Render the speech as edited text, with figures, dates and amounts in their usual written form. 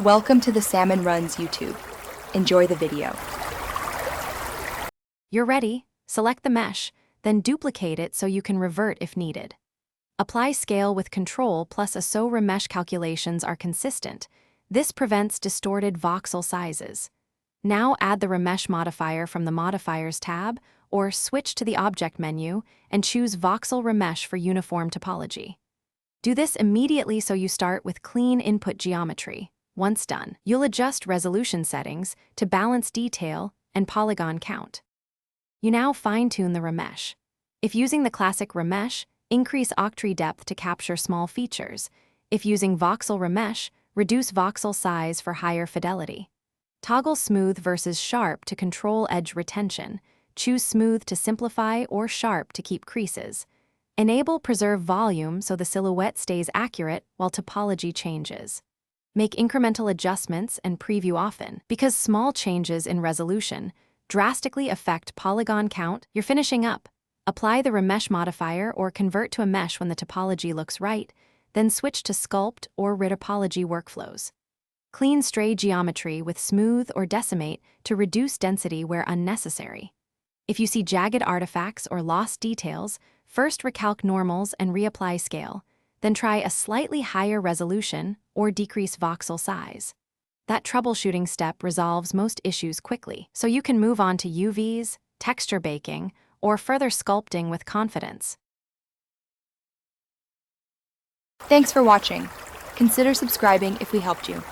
Welcome to the Salmon Runs YouTube. Enjoy the video. You're ready. Select the mesh, then duplicate it so you can revert if needed. Apply scale with control plus ISO remesh calculations are consistent. This prevents distorted voxel sizes. Now add the Remesh Modifier from the Modifiers tab, or switch to the Object menu and choose Voxel Remesh for uniform topology. Do this immediately so you start with clean input geometry. Once done, you'll adjust resolution settings to balance detail and polygon count. You now fine-tune the remesh. If using the classic remesh, increase octree depth to capture small features. If using voxel remesh, reduce voxel size for higher fidelity. Toggle smooth versus sharp to control edge retention. Choose smooth to simplify or sharp to keep creases. Enable preserve volume so the silhouette stays accurate while topology changes. Make incremental adjustments and preview often, because small changes in resolution drastically affect polygon count. You're finishing up. Apply the Remesh modifier or convert to a mesh when the topology looks right, then switch to sculpt or retopology workflows. Clean stray geometry with smooth or decimate to reduce density where unnecessary. If you see jagged artifacts or lost details, first recalc normals and reapply scale, then try a slightly higher resolution or decrease voxel size. That troubleshooting step resolves most issues quickly, so you can move on to UVs, texture baking, or further sculpting with confidence. Thanks for watching. Consider subscribing if we helped you.